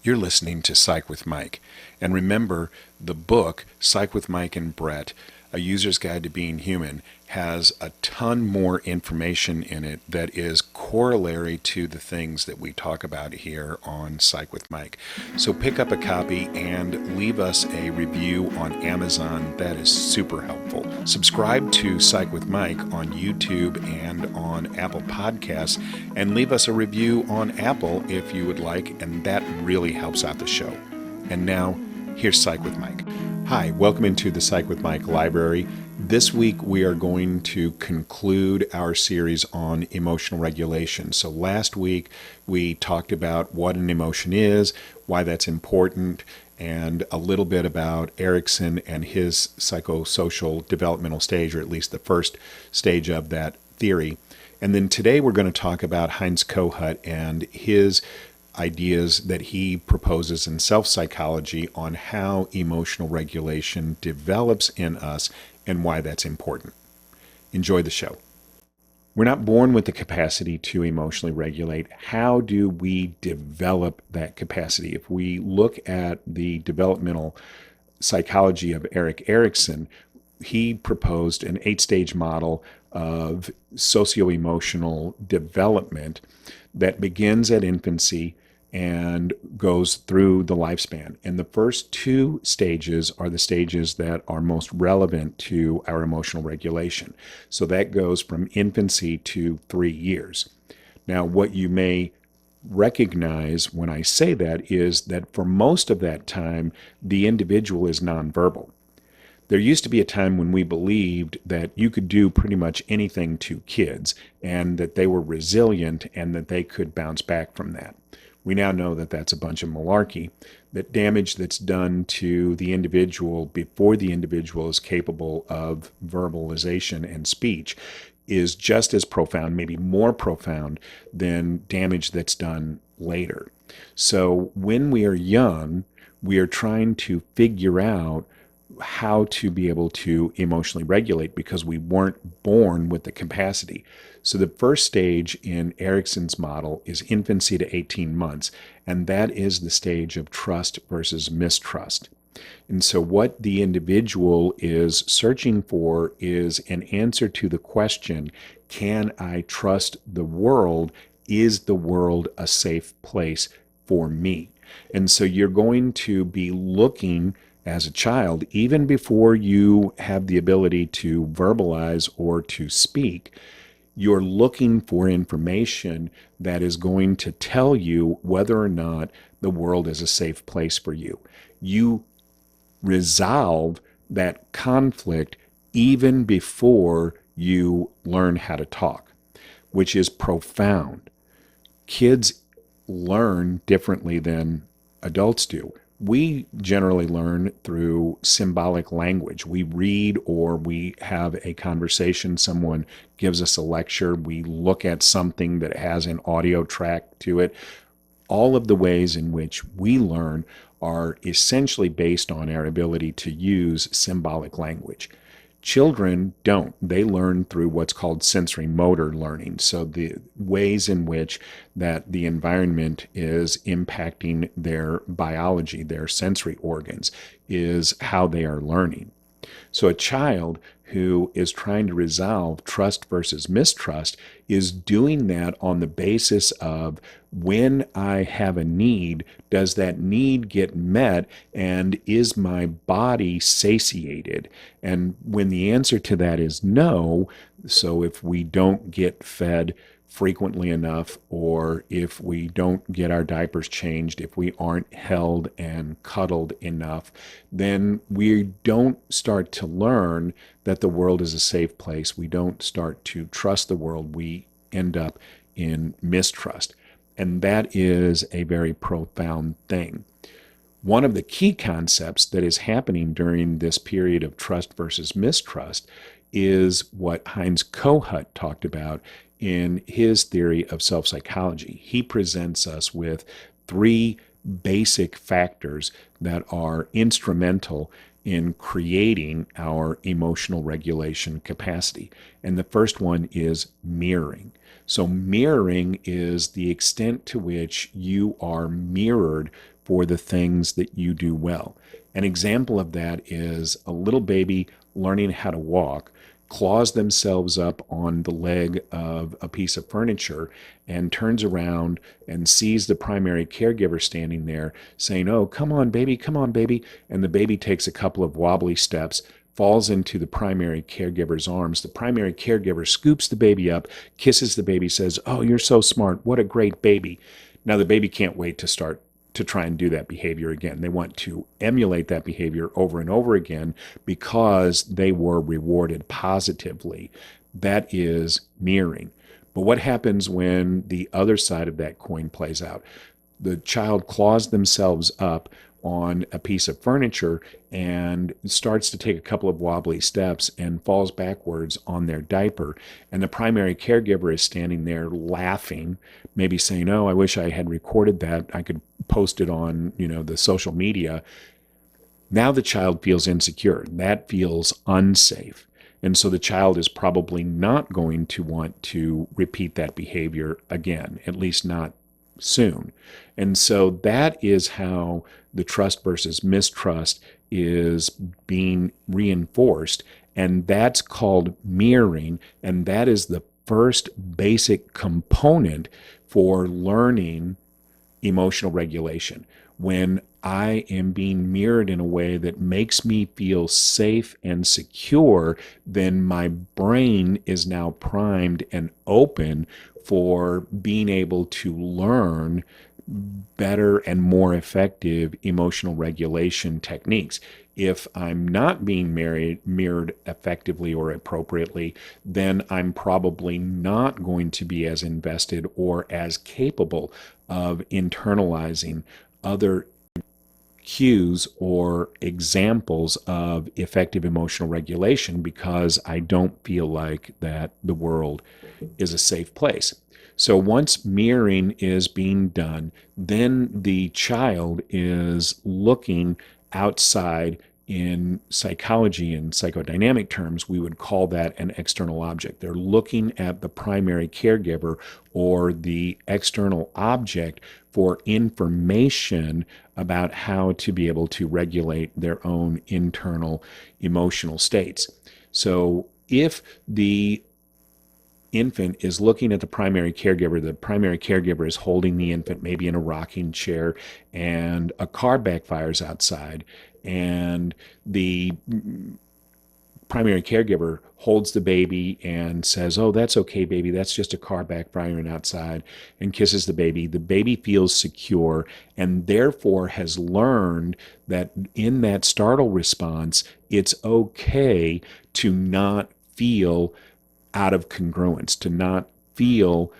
You're listening to Psych with Mike. And remember, the book, Psych with Mike and Brett, A User's Guide to Being Human, has a ton more information in it that is corollary to the things that we talk about here on Psych with Mike. So pick up a copy and leave us a review on Amazon. That is super helpful. Subscribe to Psych with Mike on YouTube and on Apple Podcasts, and leave us a review on Apple if you would like, and that really helps out the show. And now, here's Psych with Mike. Hi, welcome into the Psych with Mike library. This week we are going to conclude our series on emotional regulation. So last week we talked about what an emotion is, why that's important, and a little bit about Erikson and his psychosocial developmental stage, or at least the first stage of that theory. And then today we're going to talk about Heinz Kohut and his ideas that he proposes in self-psychology on how emotional regulation develops in us and why that's important. Enjoy the show. We're not born with the capacity to emotionally regulate. How do we develop that capacity? If we look at the developmental psychology of Erik Erikson, he proposed an 8-stage model of socio-emotional development that begins at infancy and goes through the lifespan. And the first 2 stages are the stages that are most relevant to our emotional regulation. So that goes from infancy to 3 years. Now, what you may recognize when I say that is that for most of that time, the individual is nonverbal. There used to be a time when we believed that you could do pretty much anything to kids and that they were resilient and that they could bounce back from that. We now know that that's a bunch of malarkey, that damage that's done to the individual before the individual is capable of verbalization and speech is just as profound, maybe more profound than damage that's done later. So when we are young, we are trying to figure out how to be able to emotionally regulate because we weren't born with the capacity. So the first stage in Erikson's model is infancy to 18 months, and that is the stage of trust versus mistrust. And so what the individual is searching for is an answer to the question, can I trust the world? Is the world a safe place for me? And so you're going to be looking as a child, even before you have the ability to verbalize or to speak, you're looking for information that is going to tell you whether or not the world is a safe place for you. You resolve that conflict even before you learn how to talk, which is profound. Kids learn differently than adults do. We generally learn through symbolic language. We read or we have a conversation. Someone gives us a lecture. We look at something that has an audio track to it. All of the ways in which we learn are essentially based on our ability to use symbolic language. Children don't. They learn through what's called sensory motor learning. So the ways in which that the environment is impacting their biology, their sensory organs, is how they are learning. So a child who is trying to resolve trust versus mistrust is doing that on the basis of when I have a need, does that need get met, and is my body satiated? And when the answer to that is no, so if we don't get fed frequently enough, or if we don't get our diapers changed, if we aren't held and cuddled enough, then we don't start to learn that the world is a safe place. We don't start to trust the world. We end up in mistrust. And that is a very profound thing. One of the key concepts that is happening during this period of trust versus mistrust is what Heinz Kohut talked about in his theory of self-psychology. He presents us with 3 basic factors that are instrumental in creating our emotional regulation capacity. And the first one is mirroring. So mirroring is the extent to which you are mirrored for the things that you do well. An example of that is a little baby learning how to walk claws themselves up on the leg of a piece of furniture and turns around and sees the primary caregiver standing there saying, "Oh, come on, baby, come on, baby." And the baby takes a couple of wobbly steps, falls into the primary caregiver's arms. The primary caregiver scoops the baby up, kisses the baby, says, "Oh, you're so smart. What a great baby." Now, the baby can't wait to start to try and do that behavior again. They want to emulate that behavior over and over again because they were rewarded positively. That is mirroring. But what happens when the other side of that coin plays out? The child claws themselves up on a piece of furniture and starts to take a couple of wobbly steps and falls backwards on their diaper. And the primary caregiver is standing there laughing, maybe saying, "Oh, I wish I had recorded that. I could post it on, the social media." Now the child feels insecure. That feels unsafe. And so the child is probably not going to want to repeat that behavior again, at least not soon. And so that is how the trust versus mistrust is being reinforced. And that's called mirroring. And that is the first basic component for learning emotional regulation. When I am being mirrored in a way that makes me feel safe and secure, then my brain is now primed and open for being able to learn better and more effective emotional regulation techniques. If I'm not being mirrored effectively or appropriately, then I'm probably not going to be as invested or as capable of internalizing other cues or examples of effective emotional regulation because I don't feel like that the world is a safe place. So once mirroring is being done, then the child is looking outside. In psychology and psychodynamic terms, we would call that an external object. They're looking at the primary caregiver or the external object for information about how to be able to regulate their own internal emotional states. So if the infant is looking at the primary caregiver is holding the infant maybe in a rocking chair, and a car backfires outside, and the primary caregiver holds the baby and says, "Oh, that's okay, baby. That's just a car backfiring outside," and kisses the baby. The baby feels secure and therefore has learned that in that startle response, it's okay to not feel out of congruence, to not feel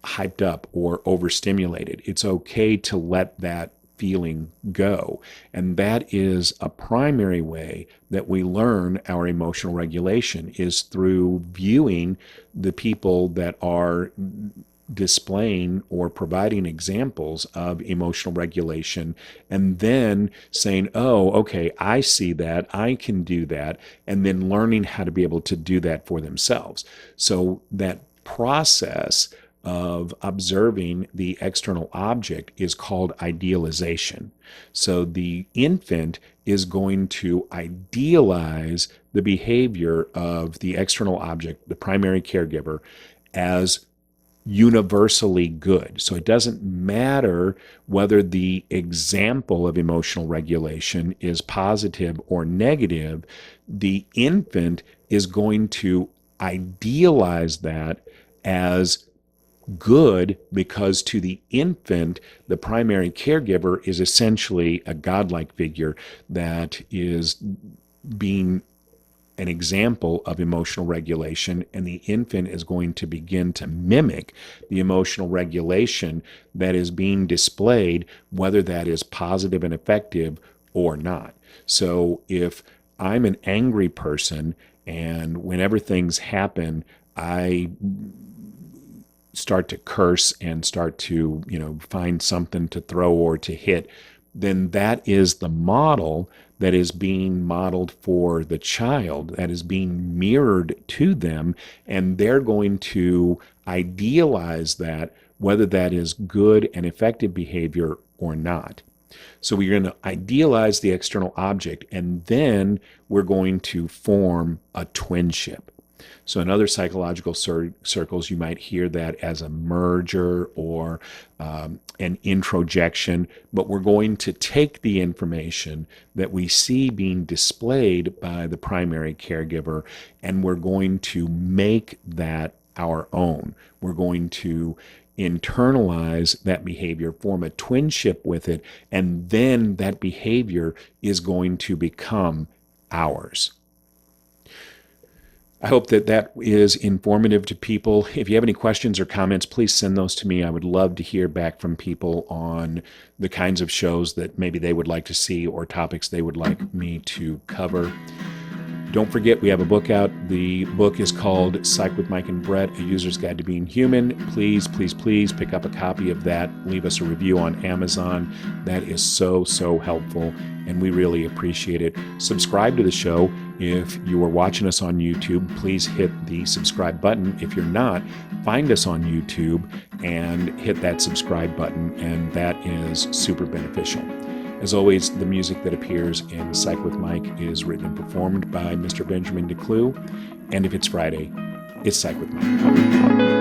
hyped up or overstimulated. It's okay to let that feeling go. And that is a primary way that we learn our emotional regulation, is through viewing the people that are displaying or providing examples of emotional regulation and then saying, "Oh, okay, I see that, I can do that," and then learning how to be able to do that for themselves. So that process of observing the external object is called idealization. So the infant is going to idealize the behavior of the external object, the primary caregiver, as universally good. So it doesn't matter whether the example of emotional regulation is positive or negative. The infant is going to idealize that as good because to the infant, the primary caregiver is essentially a godlike figure that is being an example of emotional regulation, and the infant is going to begin to mimic the emotional regulation that is being displayed, whether that is positive and effective or not. So if I'm an angry person and whenever things happen, I start to curse and start to, find something to throw or to hit, then that is the model that is being modeled for the child, that is being mirrored to them, and they're going to idealize that, whether that is good and effective behavior or not. So we're going to idealize the external object, and then we're going to form a twinship. So in other psychological circles, you might hear that as a merger or an introjection, but we're going to take the information that we see being displayed by the primary caregiver, and we're going to make that our own. We're going to internalize that behavior, form a twinship with it, and then that behavior is going to become ours. I hope that that is informative to people. If you have any questions or comments, please send those to me. I would love to hear back from people on the kinds of shows that maybe they would like to see or topics they would like me to cover. Don't forget, we have a book out. The book is called Psych with Mike and Brett, A User's Guide to Being Human. Please, please, please pick up a copy of that. Leave us a review on Amazon. That is so, so helpful, and we really appreciate it. Subscribe to the show. If you are watching us on YouTube, please hit the subscribe button. If you're not, find us on YouTube and hit that subscribe button, and that is super beneficial. As always, the music that appears in Psych with Mike is written and performed by Mr. Benjamin DeClue. And if it's Friday, it's Psych with Mike.